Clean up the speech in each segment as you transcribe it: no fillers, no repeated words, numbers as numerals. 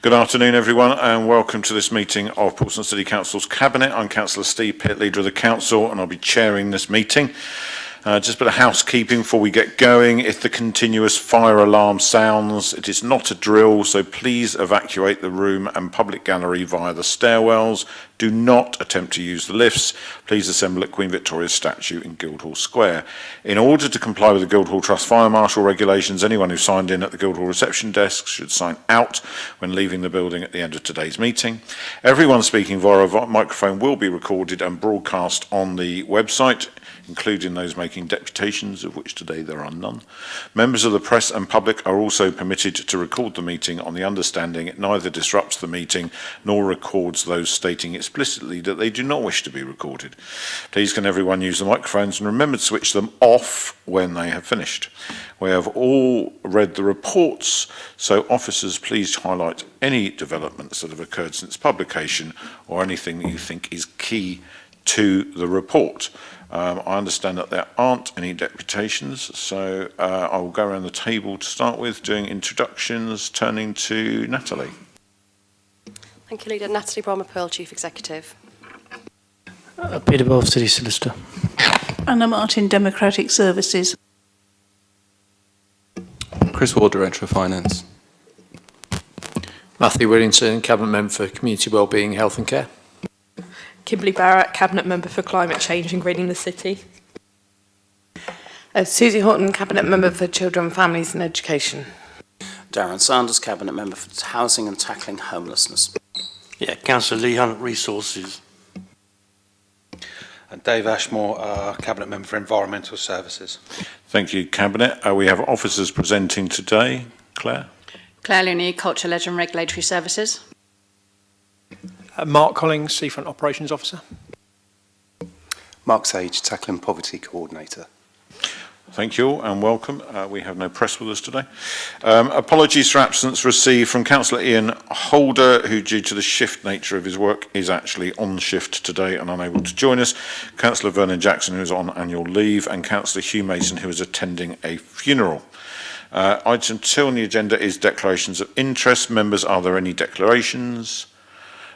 Good afternoon, everyone, and welcome to this meeting of Portsmouth City Council's Cabinet. I'm Councillor Steve Pitt, Leader of the Council, and I'll be chairing this meeting. Just a bit of housekeeping before we get going. If the continuous fire alarm sounds, it is not a drill, so please evacuate the room and public gallery via the stairwells. Do not attempt to use the lifts. Please assemble at Queen Victoria's statue in Guildhall Square. In order to comply with the Guildhall Trust Fire Marshal regulations, anyone who signed in at the Guildhall reception desk should sign out when leaving the building at the end of today's meeting. Everyone speaking via a microphone will be recorded and broadcast on the website, including those making deputations, of which today there are none. Members of the press and public are also permitted to record the meeting on the understanding it neither disrupts the meeting nor records those stating explicitly that they do not wish to be recorded. Please can everyone use the microphones and remember to switch them off when they have finished. We have all read the reports, so officers, please highlight any developments that have occurred since publication or anything that you think is key to the report. I understand that there aren't any deputations, so I will go around the table to start with, doing introductions, turning to Natalie. Thank you, Leader. Natalie Brommer-Pearl, Chief Executive. Peter Bove, City Solicitor. Anna Martin, Democratic Services. Chris Ward, Director of Finance. Matthew Whittington, Cabinet Member for Community Wellbeing, Health and Care. Kimberly Barrett, Cabinet Member for Climate Change and Greening the City. Susie Horton, Cabinet Member for Children, Families and Education. Darren Sanders, Cabinet Member for Housing and Tackling Homelessness. Yeah, Councillor Lee Hunt, Resources. And Dave Ashmore, Cabinet Member for Environmental Services. Thank you, Cabinet. We have officers presenting today. Claire? Claire Looney, Culture, Leisure and Regulatory Services. Mark Collings, Seafront Operations Officer. Mark Sage, Tackling Poverty Coordinator. Thank you all and welcome. We have no press with us today. Apologies for absence received from Councillor Ian Holder, who due to the shift nature of his work is actually on shift today and unable to join us. Councillor Vernon Jackson, who is on annual leave, and Councillor Hugh Mason, who is attending a funeral. Item 2 on the agenda is declarations of interest. Members, are there any declarations?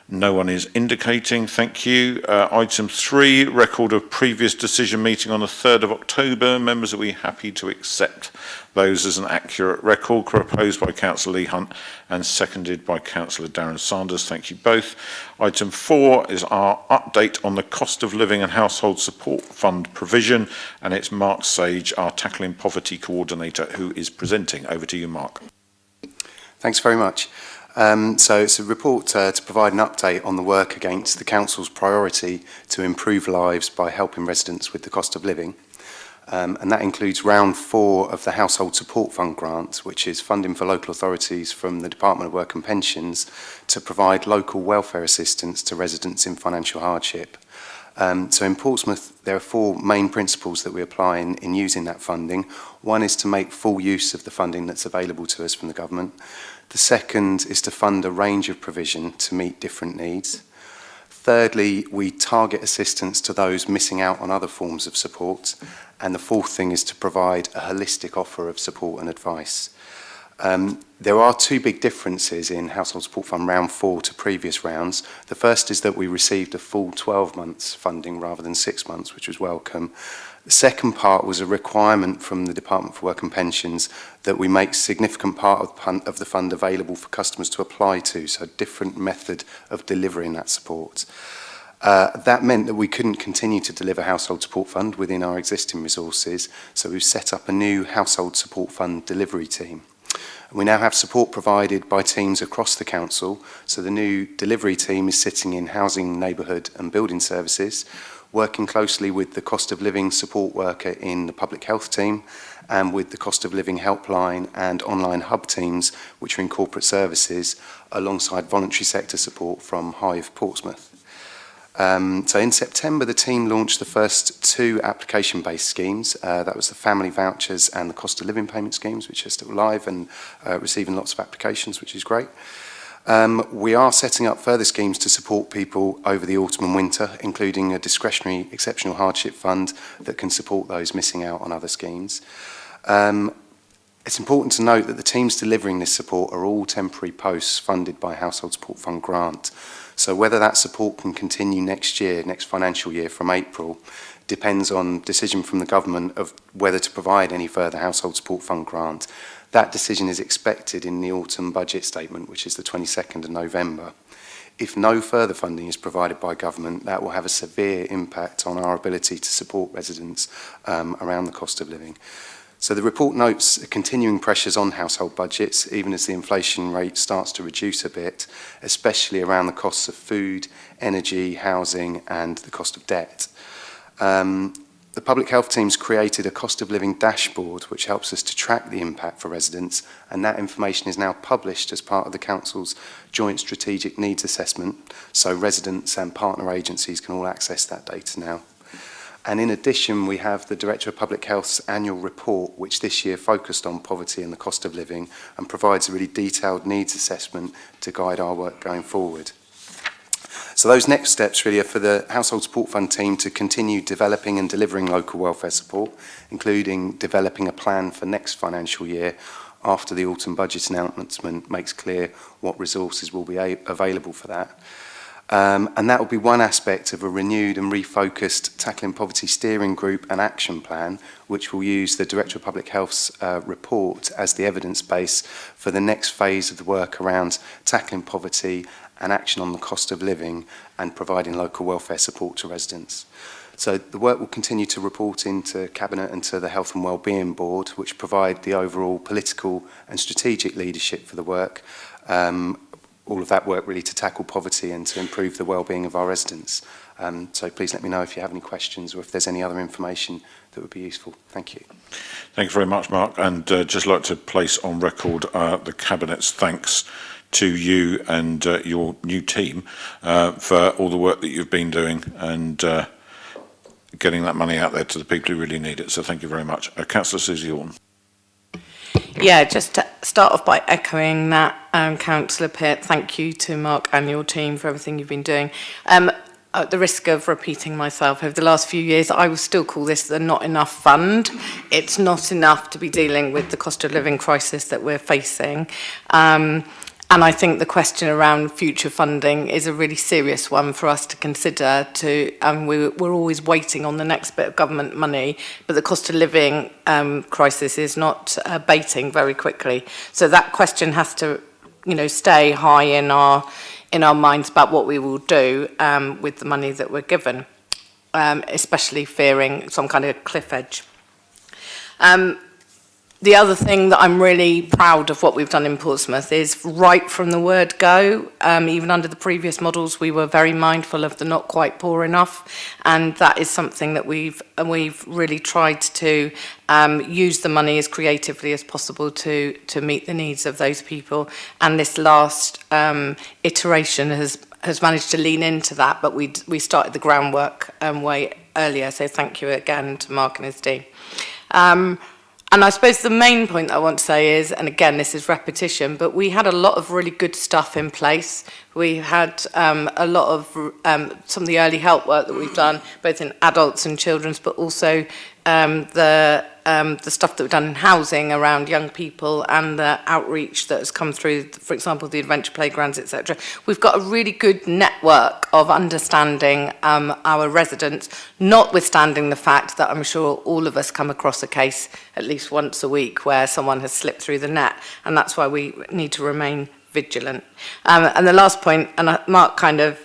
No one is indicating. Thank you. Item 3, record of previous decision meeting on the 3rd of October. Members, are we happy to accept those as an accurate record? Proposed by Councillor Lee Hunt and seconded by Councillor Darren Sanders. Thank you both. Item 4 is our update on the cost of living and household support fund provision, and it's Mark Sage, our Tackling Poverty Coordinator, who is presenting. Over to you, Mark. Thanks very much. So it's a report to provide an update on the work against the Council's priority to improve lives by helping residents with the cost of living. And that includes round 4 of the Household Support Fund grant, which is funding for local authorities from the Department of Work and Pensions to provide local welfare assistance to residents in financial hardship. So in Portsmouth, there are 4 main principles that we apply in using that funding. One is to make full use of the funding that's available to us from the government. The second is to fund a range of provision to meet different needs. Thirdly, we target assistance to those missing out on other forms of support. And the fourth thing is to provide a holistic offer of support and advice. There are 2 big differences in Household Support Fund round 4 to previous rounds. The first is that we received a full 12 months funding rather than 6 months, which was welcome. The second part was a requirement from the Department for Work and Pensions that we make a significant part of the fund available for customers to apply to, so a different method of delivering that support. That meant that we couldn't continue to deliver Household Support Fund within our existing resources, so we've set up a new Household Support Fund delivery team. We now have support provided by teams across the council, so the new delivery team is sitting in housing, neighbourhood and building services, working closely with the cost of living support worker in the public health team and with the cost of living helpline and online hub teams, which are in corporate services, alongside voluntary sector support from Hive Portsmouth. So in September, the team launched the first 2 application-based schemes. That was the family vouchers and the cost of living payment schemes, which are still live and receiving lots of applications, which is great. We are setting up further schemes to support people over the autumn and winter, including a discretionary exceptional hardship fund that can support those missing out on other schemes. It's important to note that the teams delivering this support are all temporary posts funded by Household Support Fund grant. So whether that support can continue next year, next financial year from April, depends on decision from the government of whether to provide any further Household Support Fund grant. That decision is expected in the autumn budget statement, which is the 22nd of November. If no further funding is provided by government, that will have a severe impact on our ability to support residents around the cost of living. So the report notes continuing pressures on household budgets, even as the inflation rate starts to reduce a bit, especially around the costs of food, energy, housing, and the cost of debt. The public health teams created a cost of living dashboard which helps us to track the impact for residents, and that information is now published as part of the Council's joint strategic needs assessment, so residents and partner agencies can all access that data now. And in addition, we have the Director of Public Health's annual report, which this year focused on poverty and the cost of living and provides a really detailed needs assessment to guide our work going forward. So those next steps really are for the Household Support Fund team to continue developing and delivering local welfare support, including developing a plan for next financial year after the autumn budget announcement makes clear what resources will be available for that. And that will be one aspect of a renewed and refocused Tackling Poverty Steering Group and Action Plan, which will use the Director of Public Health's report as the evidence base for the next phase of the work around tackling poverty and action on the cost of living and providing local welfare support to residents. So the work will continue to report into Cabinet and to the Health and Wellbeing Board, which provide the overall political and strategic leadership for the work. All of that work really to tackle poverty and to improve the well-being of our residents. So please let me know if you have any questions or if there's any other information that would be useful. Thank you. Thanks very much, Mark. And just like to place on record the Cabinet's thanks to you and your new team for all the work that you've been doing and getting that money out there to the people who really need it. So thank you very much. Councillor Susie Horton. Yeah, just to start off by echoing that, Councillor Pitt, thank you to Mark and your team for everything you've been doing. At the risk of repeating myself, over the last few years, I will still call this the not enough fund. It's not enough to be dealing with the cost of living crisis that we're facing. And I think the question around future funding is a really serious one for us to consider. We're always waiting on the next bit of government money, but the cost of living crisis is not abating very quickly. So that question has to, stay high in our minds about what we will do with the money that we're given, especially fearing some kind of cliff edge. The other thing that I'm really proud of what we've done in Portsmouth is right from the word go, even under the previous models, we were very mindful of the not quite poor enough. And that is something that we've really tried to use the money as creatively as possible to meet the needs of those people. And this last iteration has managed to lean into that, but we started the groundwork way earlier. So thank you again to Mark and his team. And I suppose the main point I want to say is, and again, this is repetition, but we had a lot of really good stuff in place. We had a lot of some of the early help work that we've done, both in adults and children's, but also the stuff that we've done in housing around young people and the outreach that has come through, for example, the adventure playgrounds, etc. We've got a really good network of understanding our residents, notwithstanding the fact that I'm sure all of us come across a case at least once a week where someone has slipped through the net, and that's why we need to remain vigilant. And the last point, and Mark kind of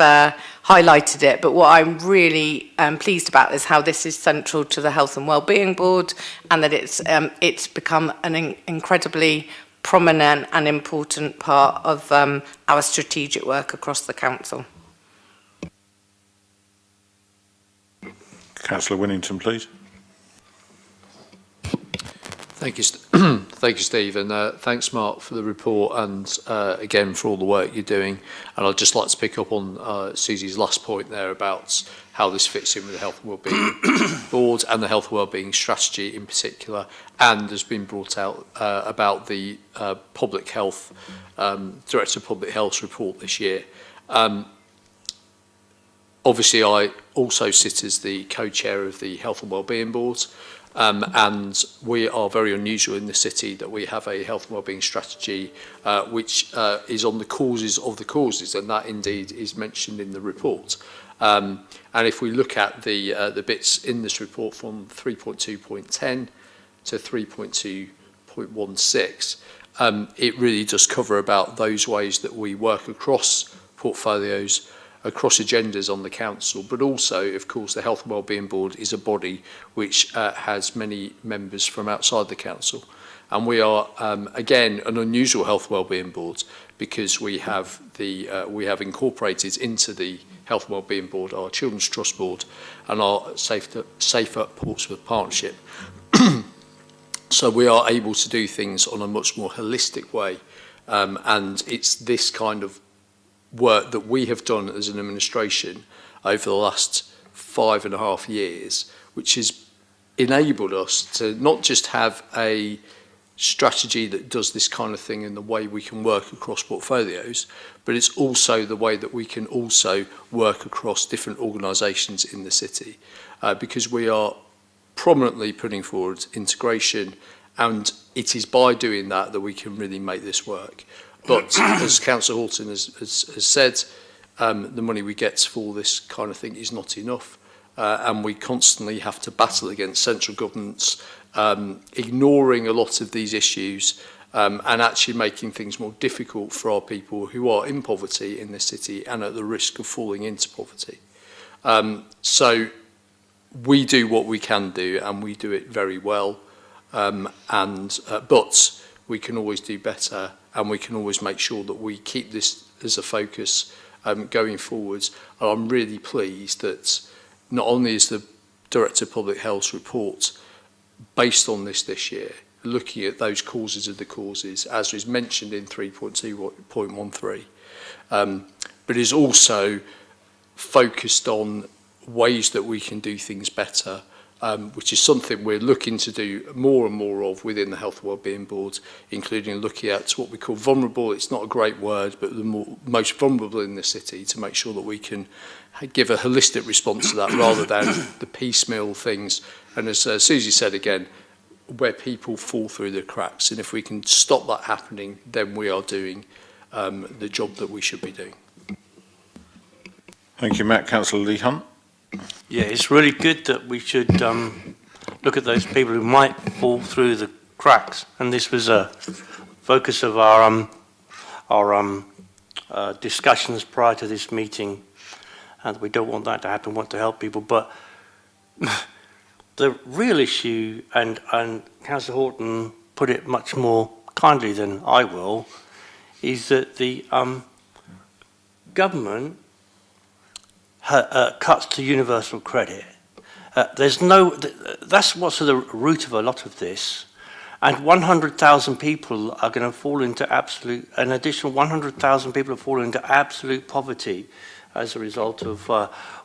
highlighted it, but what I'm really pleased about is how this is central to the Health and Wellbeing Board, and that it's become an incredibly prominent and important part of our strategic work across the council. Councillor Winnington, please. Thank you, thank you, Steve, and thanks, Mark, for the report and again for all the work you're doing. And I'd just like to pick up on Susie's last point there about how this fits in with the Health and Wellbeing Board and the Health and Wellbeing Strategy in particular, and has been brought out about the Public Health Director of Public Health's report this year. Obviously, I also sit as the co-chair of the Health and Wellbeing Board. And we are very unusual in the city that we have a health and wellbeing strategy which is on the causes of the causes, and that indeed is mentioned in the report. And if we look at the bits in this report from 3.2.10 to 3.2.16, it really does cover about those ways that we work across portfolios, across agendas on the council, but also, of course, the Health and Wellbeing Board is a body which has many members from outside the council. And we are, again, an unusual Health and Wellbeing Board because we have incorporated into the Health and Wellbeing Board our Children's Trust Board and our Safer Portsmouth Partnership. So we are able to do things on a much more holistic way, and it's this kind of work that we have done as an administration over the last 5.5 years, which has enabled us to not just have a strategy that does this kind of thing in the way we can work across portfolios, but it's also the way that we can also work across different organisations in the city, because we are prominently putting forward integration, and it is by doing that that we can really make this work. But as Councillor Horton has said, the money we get for this kind of thing is not enough, and we constantly have to battle against central governments ignoring a lot of these issues and actually making things more difficult for our people who are in poverty in this city and at the risk of falling into poverty. So we do what we can do, and we do it very well, but we can always do better, and we can always make sure that we keep this as a focus going forwards. And I'm really pleased that not only is the Director of Public Health's report based on this year, looking at those causes of the causes, as is mentioned in 3.2.13, but is also focused on ways that we can do things better, which is something we're looking to do more and more of within the Health and Wellbeing Board, including looking at what we call vulnerable. It's not a great word, but the most vulnerable in the city, to make sure that we can give a holistic response to that rather than the piecemeal things. And as Susie said again, where people fall through the cracks. And if we can stop that happening, then we are doing the job that we should be doing. Thank you, Matt. Councillor Lee Hunt. Yeah, it's really good that we should look at those people who might fall through the cracks, and this was a focus of our discussions prior to this meeting, and we don't want that to happen. We want to help people, but the real issue, and Councillor Horton put it much more kindly than I will, is that the government cuts to universal credit. That's what's at the root of a lot of this, and 100,000 people are going to fall into an additional 100,000 people have fallen into absolute poverty as a result of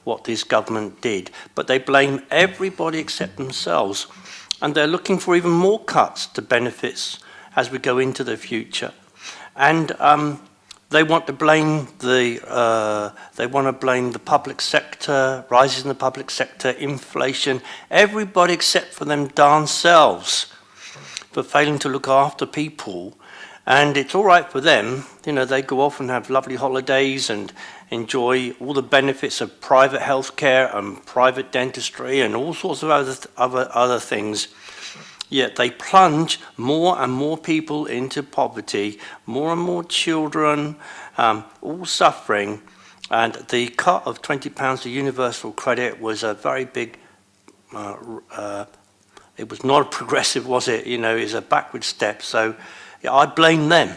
what this government did. But they blame everybody except themselves, and they're looking for even more cuts to benefits as we go into the future. And they want to blame the public sector, rises in the public sector, inflation, everybody except for them darn selves for failing to look after people. And it's all right for them, you know, they go off and have lovely holidays and enjoy all the benefits of private healthcare and private dentistry and all sorts of other things. Yet they plunge more and more people into poverty, more and more children, all suffering. And the cut of £20 to universal credit was a very big, it was not progressive, was it? You know, it's a backward step. So yeah, I blame them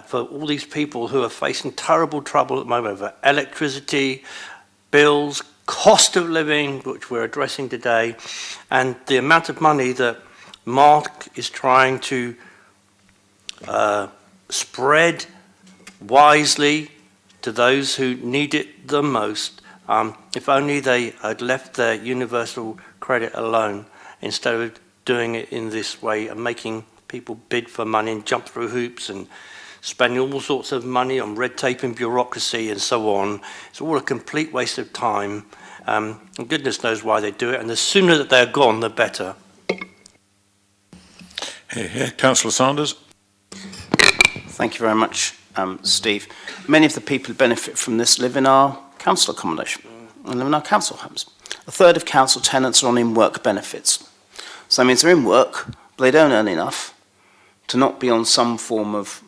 for all these people who are facing terrible trouble at the moment over electricity, bills, cost of living, which we're addressing today, and the amount of money that Mark is trying to spread wisely to those who need it the most. If only they had left their universal credit alone instead of doing it in this way and making people bid for money and jump through hoops and spending all sorts of money on red tape and bureaucracy and so on. It's all a complete waste of time. And goodness knows why they do it, and the sooner that they're gone, the better. Here, Councillor Sanders. Thank you very much, Steve. Many of the people who benefit from this live in our council accommodation and live in our council homes. A third of council tenants are on in-work benefits. So that means they're in work, but they don't earn enough to not be on some form of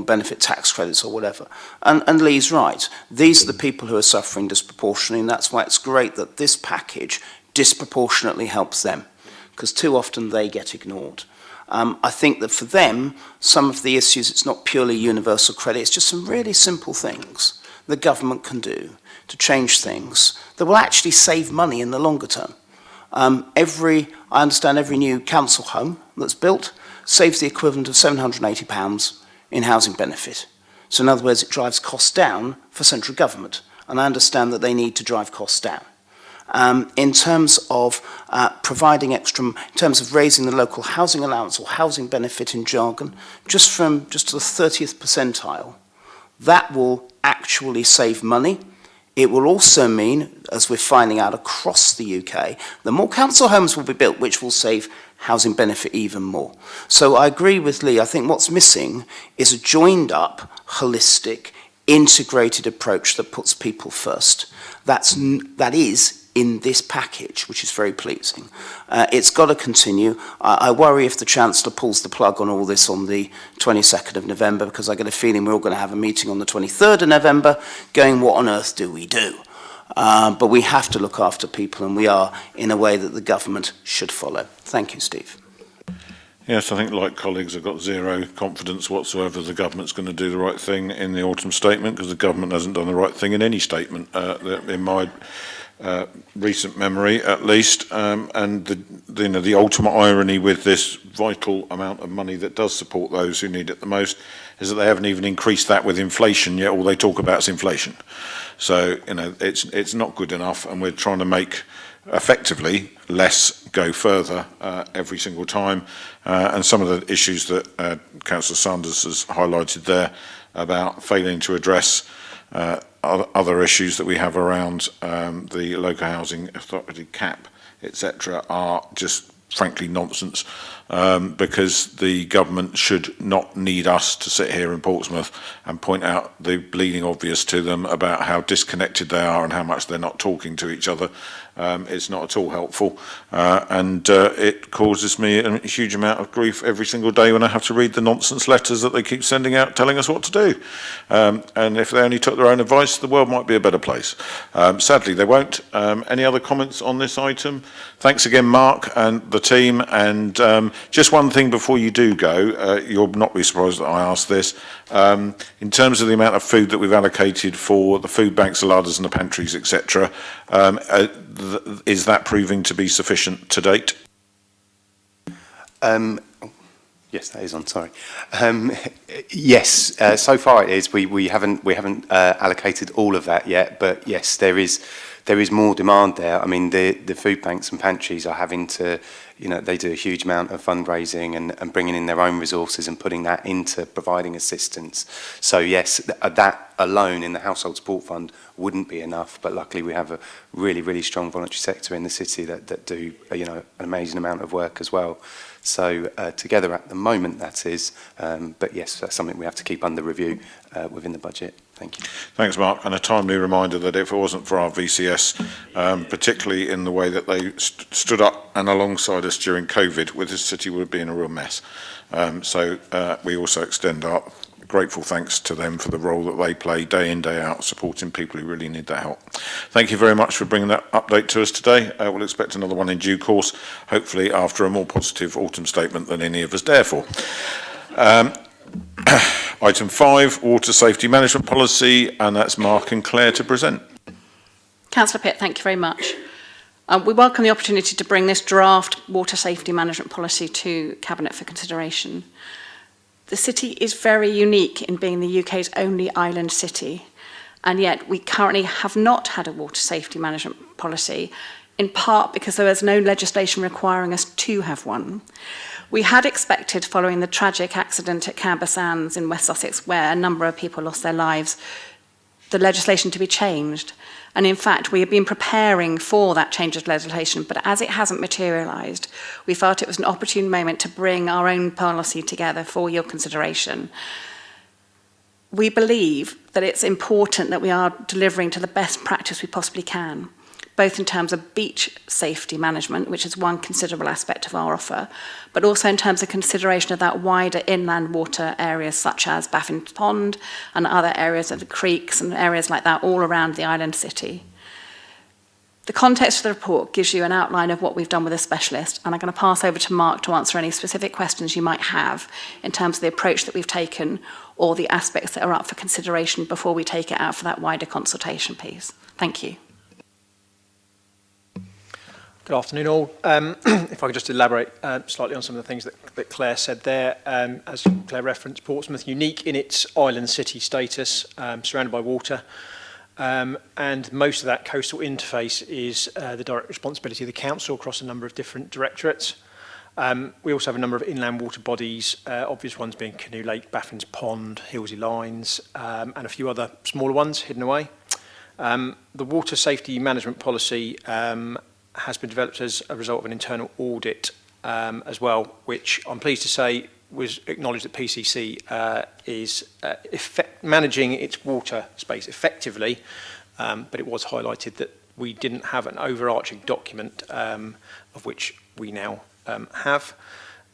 benefit, tax credits or whatever. And Lee's right. These are the people who are suffering disproportionately, and that's why it's great that this package disproportionately helps them, because too often they get ignored. I think that for them, some of the issues, it's not purely universal credit, it's just some really simple things the government can do to change things that will actually save money in the longer term. I understand every new council home that's built saves the equivalent of £780 in housing benefit. So in other words, it drives costs down for central government, and I understand that they need to drive costs down. In terms of providing extra, in terms of raising the local housing allowance or housing benefit in jargon, just to the 30th percentile, that will actually save money. It will also mean, as we're finding out across the UK, that more council homes will be built, which will save housing benefit even more. So I agree with Lee. I think what's missing is a joined up, holistic, integrated approach that puts people first. That is in this package, which is very pleasing. It's got to continue. I worry if the Chancellor pulls the plug on all this on the 22nd of November, because I get a feeling we're all going to have a meeting on the 23rd of November going, what on earth do we do? But we have to look after people, and we are in a way that the government should follow. Thank you, Steve. Yes, I think, like colleagues, I've got zero confidence whatsoever the government's going to do the right thing in the autumn statement, because the government hasn't done the right thing in any statement, in my recent memory at least. And the ultimate irony with this vital amount of money that does support those who need it the most is that they haven't even increased that with inflation yet. All they talk about is inflation. So, it's not good enough, and we're trying to make effectively less go further every single time. And some of the issues that Councillor Sanders has highlighted there about failing to address other issues that we have around the local housing authority cap, etc., are just frankly nonsense, because the government should not need us to sit here in Portsmouth and point out the bleeding obvious to them about how disconnected they are and how much they're not talking to each other. It's not at all helpful, and it causes me a huge amount of grief every single day when I have to read the nonsense letters that they keep sending out telling us what to do. And if they only took their own advice, the world might be a better place. Sadly, they won't. Any other comments on this item? Thanks again, Mark and the team. And just one thing before you do go, you'll not be surprised that I asked this. In terms of the amount of food that we've allocated for the food banks, the larders and the pantries, etc., is that proving to be sufficient to date? Yes, that is on. Sorry. Yes, so far it is. We haven't allocated all of that yet, but yes, there is more demand there. I mean, the food banks and pantries are having to, they do a huge amount of fundraising and bringing in their own resources and putting that into providing assistance. So yes, that alone in the Household Support Fund wouldn't be enough, but luckily we have a really, really strong voluntary sector in the city that do, an amazing amount of work as well. So together at the moment that is, but yes, that's something we have to keep under review within the budget. Thank you. Thanks, Mark. And a timely reminder that if it wasn't for our VCS, particularly in the way that they stood up and alongside us during COVID, this city would be in a real mess. So we also extend our grateful thanks to them for the role that they play day in, day out, supporting people who really need that help. Thank you very much for bringing that update to us today. We'll expect another one in due course, hopefully after a more positive autumn statement than any of us dare for. Item 5, Water Safety Management Policy, and that's Mark and Claire to present. Councillor Pitt, thank you very much. We welcome the opportunity to bring this draft Water Safety Management Policy to Cabinet for consideration. The city is very unique in being the UK's only island city, and yet we currently have not had a water safety management policy, in part because there is no legislation requiring us to have one. We had expected, following the tragic accident at Camber Sands in West Sussex, where a number of people lost their lives, the legislation to be changed. And in fact, we have been preparing for that change of legislation, but as it hasn't materialised, we felt it was an opportune moment to bring our own policy together for your consideration. We believe that it's important that we are delivering to the best practice we possibly can, both in terms of beach safety management, which is one considerable aspect of our offer, but also in terms of consideration of that wider inland water areas such as Baffin's Pond and other areas of the creeks and areas like that all around the island city. The context of the report gives you an outline of what we've done with a specialist, and I'm going to pass over to Mark to answer any specific questions you might have in terms of the approach that we've taken or the aspects that are up for consideration before we take it out for that wider consultation piece. Thank you. Good afternoon all. If I could just elaborate slightly on some of the things that Claire said there. As Claire referenced, Portsmouth, unique in its island city status, surrounded by water. And most of that coastal interface is the direct responsibility of the council across a number of different directorates. We also have a number of inland water bodies, obvious ones being Canoe Lake, Baffin's Pond, Hillsey Lines, and a few other smaller ones hidden away. The water safety management policy has been developed as a result of an internal audit as well, which I'm pleased to say was acknowledged that PCC is managing its water space effectively, but it was highlighted that we didn't have an overarching document of which we now have.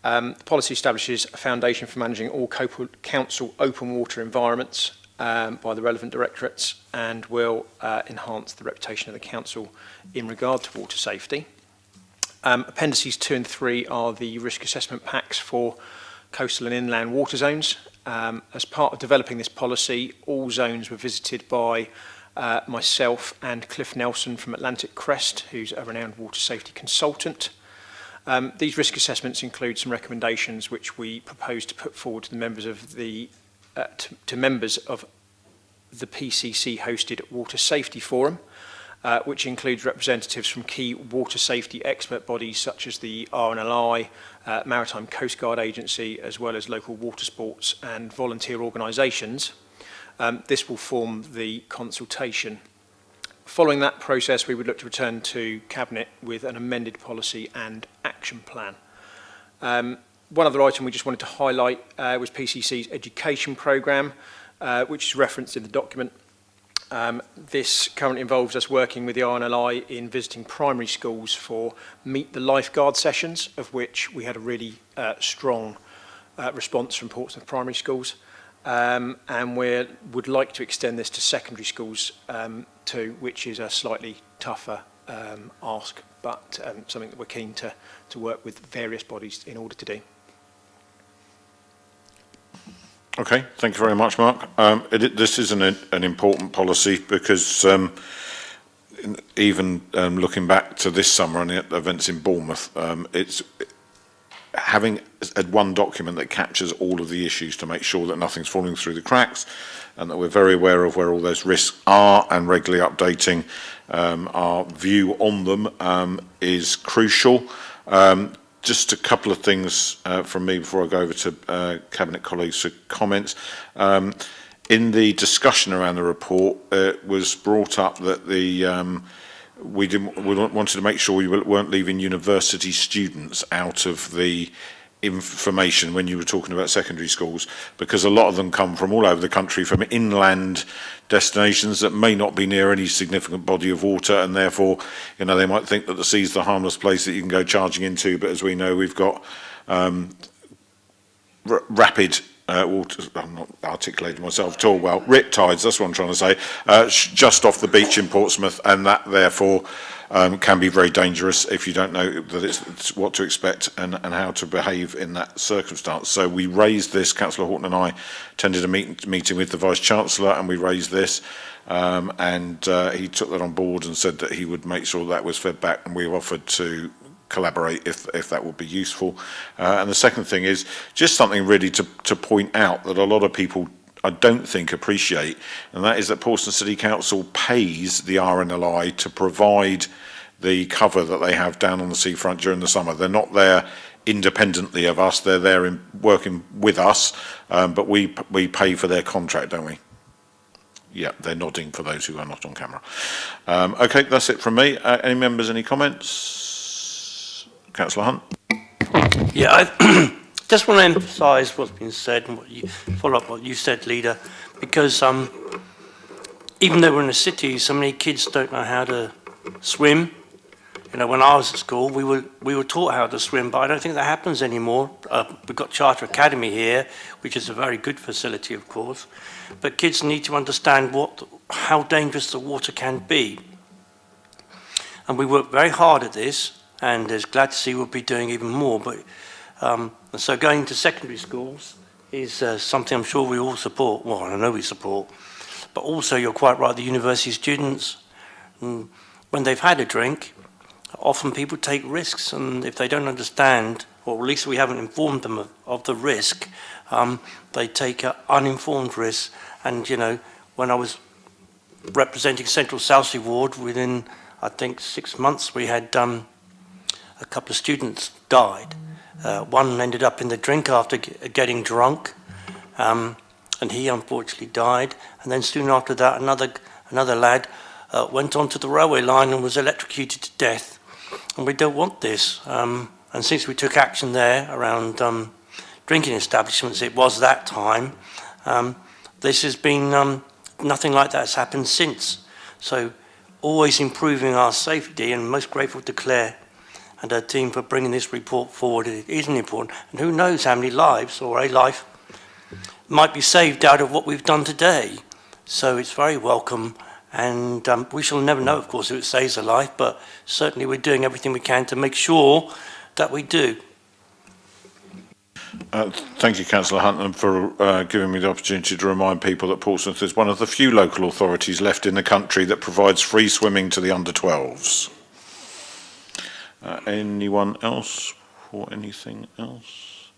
The policy establishes a foundation for managing all council open water environments by the relevant directorates and will enhance the reputation of the council in regard to water safety. Appendices 2 and 3 are the risk assessment packs for coastal and inland water zones. As part of developing this policy, all zones were visited by myself and Cliff Nelson from Atlantic Crest, who's a renowned water safety consultant. These risk assessments include some recommendations which we propose to put forward to the members of the members of the PCC-hosted Water Safety Forum, which includes representatives from key water safety expert bodies such as the RNLI, Maritime Coast Guard Agency, as well as local water sports and volunteer organisations. This will form the consultation. Following that process, we would look to return to Cabinet with an amended policy and action plan. One other item we just wanted to highlight was PCC's education programme, which is referenced in the document. This currently involves us working with the RNLI in visiting primary schools for Meet the Lifeguard sessions, of which we had a really strong response from Portsmouth primary schools. And we would like to extend this to secondary schools too, which is a slightly tougher ask, but something that we're keen to work with various bodies in order to do. Okay, thank you very much, Mark. This is an important policy because even looking back to this summer and the events in Bournemouth, it's having one document that captures all of the issues to make sure that nothing's falling through the cracks and that we're very aware of where all those risks are and regularly updating our view on them is crucial. Just a couple of things from me before I go over to Cabinet colleagues for comments. In the discussion around the report, it was brought up that we wanted to make sure we weren't leaving university students out of the information when you were talking about secondary schools, because a lot of them come from all over the country, from inland destinations that may not be near any significant body of water, and therefore, you know, they might think that the sea's the harmless place that you can go charging into, but as we know, we've got rapid water, I'm not articulating myself at all well, rip tides, that's what I'm trying to say, just off the beach in Portsmouth, and that therefore can be very dangerous if you don't know that it's what to expect and how to behave in that circumstance. So we raised this, Councillor Horton and I attended a meeting with the Vice-Chancellor, and we raised this, and he took that on board and said that he would make sure that was fed back, and we've offered to collaborate if that would be useful. And the second thing is just something really to point out that a lot of people I don't think appreciate, and that is that Portsmouth City Council pays the RNLI to provide the cover that they have down on the seafront during the summer. They're not there independently of us. They're there working with us, but we pay for their contract, don't we? Yeah, they're nodding for those who are not on camera. Okay, that's it from me. Any members, any comments? Councillor Hunt. Yeah, I just want to emphasise what's been said and follow up what you said, Leader, because even though we're in a city, so many kids don't know how to swim. You know, when I was at school, we were taught how to swim, but I don't think that happens anymore. We've got Charter Academy here, which is a very good facility, of course, but kids need to understand how dangerous the water can be. And we work very hard at this, and is glad to see we'll be doing even more. But so going to secondary schools is something I'm sure we all support. Well, I know we support, but also you're quite right. The university students, when they've had a drink, often people take risks, and if they don't understand, or at least we haven't informed them of the risk, they take uninformed risks. And you know, when I was representing Central Southsea Ward, within I think 6 months, we had a couple of students died. One ended up in the drink after getting drunk, and he unfortunately died. And then soon after that, another lad went onto the railway line and was electrocuted to death. And we don't want this. And since we took action there around drinking establishments, it was that time. This has been nothing like that has happened since. So always improving our safety, and most grateful to Claire and her team for bringing this report forward. It is important, and who knows how many lives or a life might be saved out of what we've done today. So it's very welcome, and we shall never know, of course, if it saves a life, but certainly we're doing everything we can to make sure that we do. Thank you, Councillor Hunt, for giving me the opportunity to remind people that Portsmouth is one of the few local authorities left in the country that provides free swimming to the under-12s. Anyone else for anything else?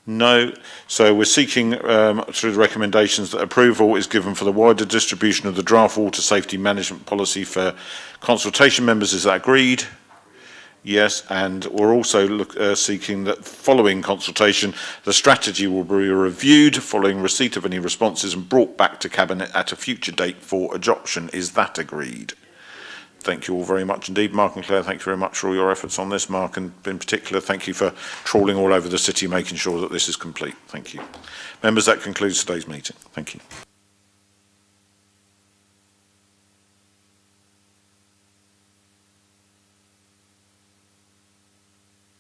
No. So we're seeking, through the recommendations, that approval is given for the wider distribution of the draft water safety management policy for consultation members. Is that agreed? Yes, and we're also seeking that following consultation, the strategy will be reviewed following receipt of any responses and brought back to Cabinet at a future date for adoption. Is that agreed? Thank you all very much indeed. Mark and Claire, thank you very much for all your efforts on this. Mark, and in particular, thank you for trawling all over the city, making sure that this is complete. Thank you. Members, that concludes today's meeting. Thank you.